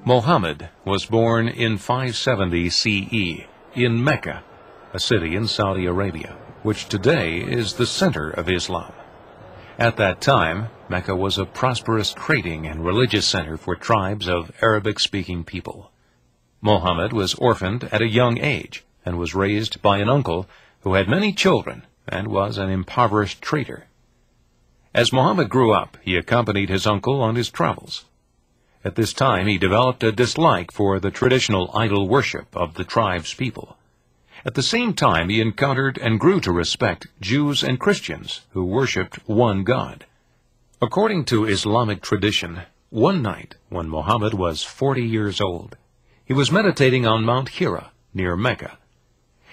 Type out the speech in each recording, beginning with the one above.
Muhammad was born in 570 CE in Mecca, a city in Saudi Arabia, which today is the center of Islam. At that time, Mecca was a prosperous trading and religious center for tribes of Arabic-speaking people. Muhammad was orphaned at a young age and was raised by an uncle who had many children and was an impoverished trader. As Muhammad grew up, he accompanied his uncle on his travels. At this time, he developed a dislike for the traditional idol worship of the tribe's people. At the same time, he encountered and grew to respect Jews and Christians who worshipped one God. According to Islamic tradition, one night when Muhammad was 40 years old, he was meditating on Mount Hira near Mecca.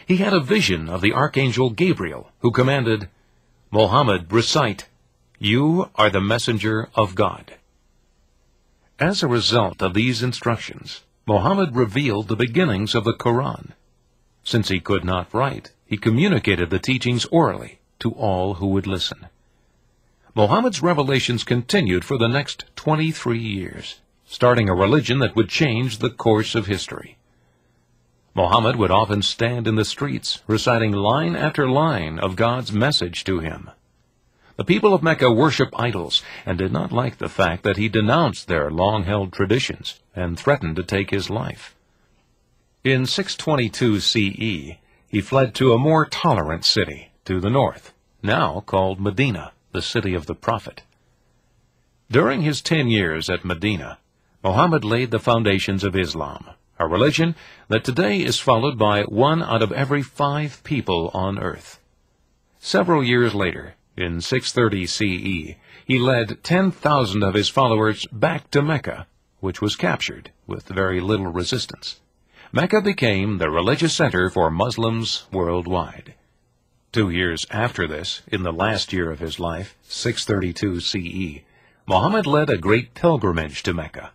He had a vision of the archangel Gabriel, who commanded, "Muhammad, recite, 'You are the messenger of God.'" As a result of these instructions, Muhammad revealed the beginnings of the Quran. Since he could not write, he communicated the teachings orally to all who would listen. Muhammad's revelations continued for the next 23 years, starting a religion that would change the course of history. Muhammad would often stand in the streets, reciting line after line of God's message to him. The people of Mecca worshiped idols and did not like the fact that he denounced their long-held traditions and threatened to take his life. In 622 CE, he fled to a more tolerant city to the north, now called Medina, the city of the Prophet. During his 10 years at Medina, Muhammad laid the foundations of Islam, a religion that today is followed by 1 out of every 5 people on earth. Several years later, in 630 CE, he led 10,000 of his followers back to Mecca, which was captured with very little resistance. Mecca became the religious center for Muslims worldwide. 2 years after this, in the last year of his life, 632 CE, Muhammad led a great pilgrimage to Mecca.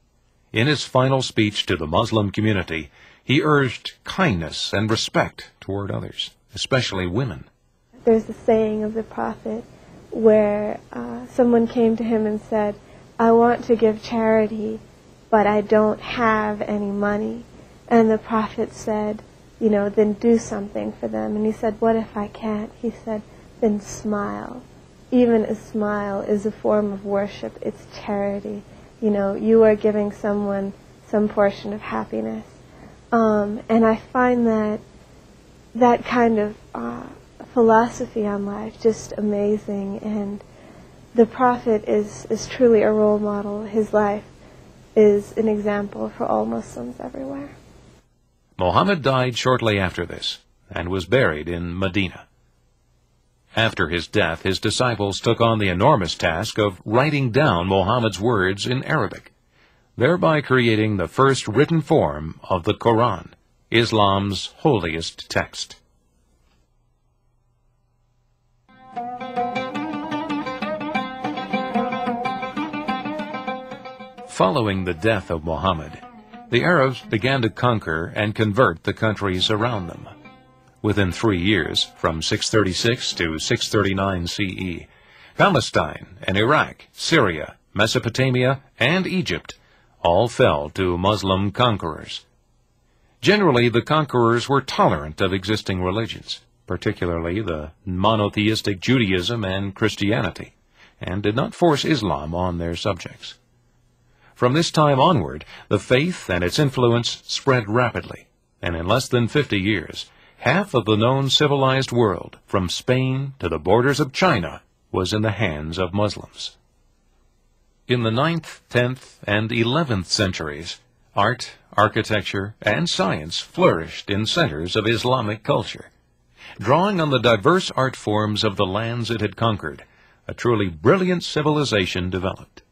In his final speech to the Muslim community, he urged kindness and respect toward others, especially women. There's a saying of the Prophet where someone came to him and said, "I want to give charity, but I don't have any money." And the Prophet said, then do something for them. And he said, "What if I can't?" He said, "Then smile." Even a smile is a form of worship. It's charity. You are giving someone some portion of happiness. And I find that kind of philosophy on life just amazing. And the Prophet is truly a role model. His life is an example for all Muslims everywhere. Muhammad died shortly after this and was buried in Medina. After his death, his disciples took on the enormous task of writing down Muhammad's words in Arabic, thereby creating the first written form of the Quran, Islam's holiest text. Following the death of Muhammad, the Arabs began to conquer and convert the countries around them. Within 3 years, from 636 to 639 CE, Palestine and Iraq, Syria, Mesopotamia, and Egypt all fell to Muslim conquerors. Generally, the conquerors were tolerant of existing religions, particularly the monotheistic Judaism and Christianity, and did not force Islam on their subjects. From this time onward, the faith and its influence spread rapidly, and in less than 50 years, half of the known civilized world, from Spain to the borders of China, was in the hands of Muslims. In the 9th, 10th, and 11th centuries, art, architecture, and science flourished in centers of Islamic culture. Drawing on the diverse art forms of the lands it had conquered, a truly brilliant civilization developed.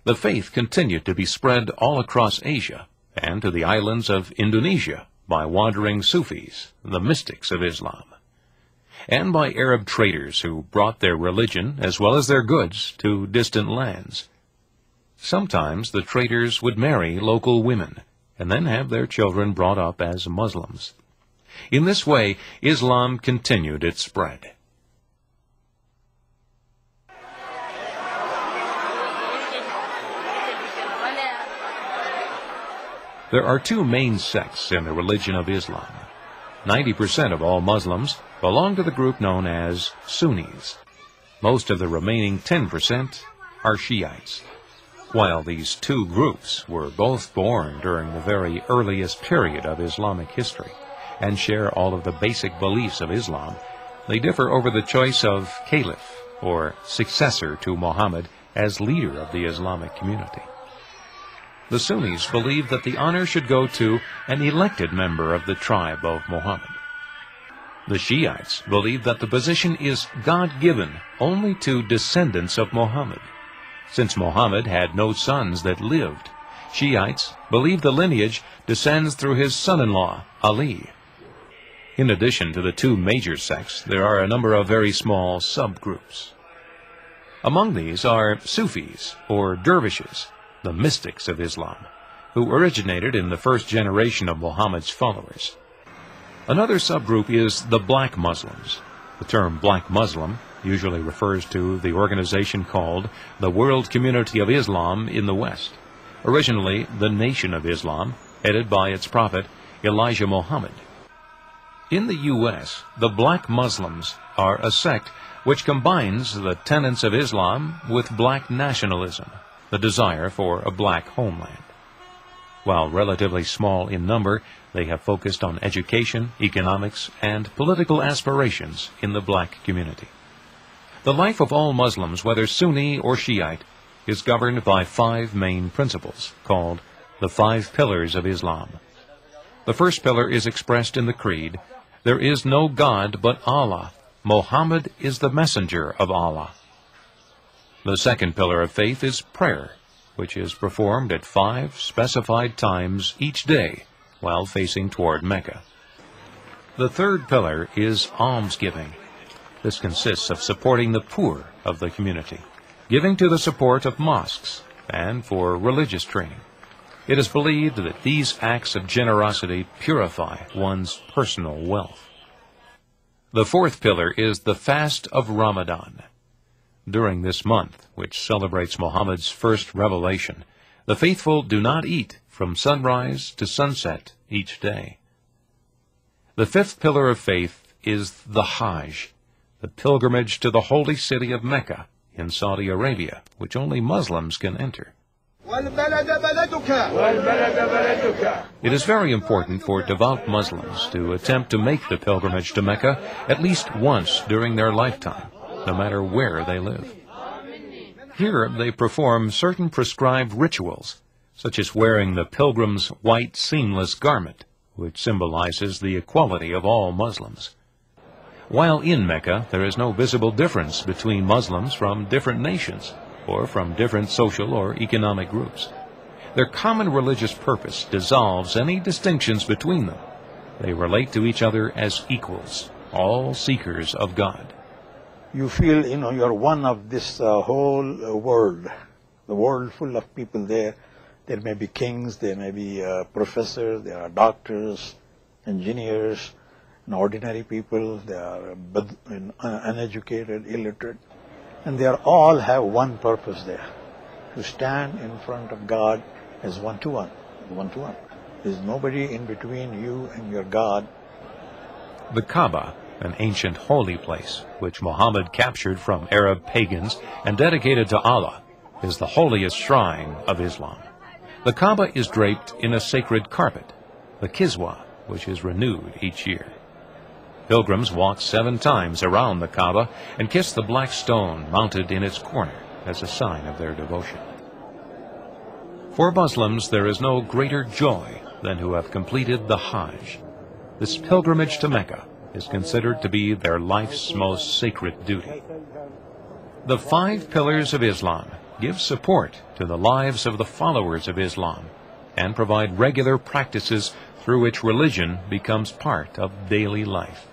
The faith continued to be spread all across Asia and to the islands of Indonesia by wandering Sufis, the mystics of Islam, and by Arab traders who brought their religion as well as their goods to distant lands. Sometimes the traders would marry local women and then have their children brought up as Muslims. In this way, Islam continued its spread. There are two main sects in the religion of Islam. 90% of all Muslims belong to the group known as Sunnis. Most of the remaining 10% are Shiites. While these two groups were both born during the very earliest period of Islamic history and share all of the basic beliefs of Islam, they differ over the choice of caliph, or successor to Muhammad, as leader of the Islamic community. The Sunnis believe that the honor should go to an elected member of the tribe of Muhammad. The Shiites believe that the position is God-given only to descendants of Muhammad. Since Muhammad had no sons that lived, Shiites believe the lineage descends through his son-in-law, Ali. In addition to the two major sects, there are a number of very small subgroups. Among these are Sufis, or dervishes, the mystics of Islam, who originated in the first generation of Muhammad's followers. Another subgroup is the Black Muslims. The term Black Muslim usually refers to the organization called the World Community of Islam in the West, originally the Nation of Islam, headed by its prophet Elijah Muhammad. In the U.S., the Black Muslims are a sect which combines the tenets of Islam with black nationalism, the desire for a black homeland. While relatively small in number, they have focused on education, economics, and political aspirations in the black community. The life of all Muslims, whether Sunni or Shiite, is governed by 5 main principles, called the 5 pillars of Islam. The first pillar is expressed in the creed: there is no God but Allah. Muhammad is the messenger of Allah. The second pillar of faith is prayer, which is performed at 5 specified times each day while facing toward Mecca. The third pillar is almsgiving. This consists of supporting the poor of the community, giving to the support of mosques, and for religious training. It is believed that these acts of generosity purify one's personal wealth. The fourth pillar is the fast of Ramadan. During this month, which celebrates Muhammad's first revelation, the faithful do not eat from sunrise to sunset each day. The fifth pillar of faith is the Hajj, the pilgrimage to the holy city of Mecca in Saudi Arabia, which only Muslims can enter. It is very important for devout Muslims to attempt to make the pilgrimage to Mecca at least once during their lifetime, no matter where they live. Here they perform certain prescribed rituals, such as wearing the pilgrim's white seamless garment, which symbolizes the equality of all Muslims. While in Mecca, there is no visible difference between Muslims from different nations or from different social or economic groups. Their common religious purpose dissolves any distinctions between them. They relate to each other as equals, all seekers of God. You feel, you're one of this whole world, the world full of people there. There may be kings, there may be professors, there are doctors, engineers, and ordinary people, they are uneducated, illiterate. And they all have one purpose there, to stand in front of God as one-to-one, one-to-one. There's nobody in between you and your God. The Kaaba, an ancient holy place, which Muhammad captured from Arab pagans and dedicated to Allah, is the holiest shrine of Islam. The Kaaba is draped in a sacred carpet, the Kiswa, which is renewed each year. Pilgrims walk 7 times around the Kaaba and kiss the black stone mounted in its corner as a sign of their devotion. For Muslims, there is no greater joy than to have completed the Hajj. This pilgrimage to Mecca is considered to be their life's most sacred duty. The 5 pillars of Islam give support to the lives of the followers of Islam and provide regular practices through which religion becomes part of daily life.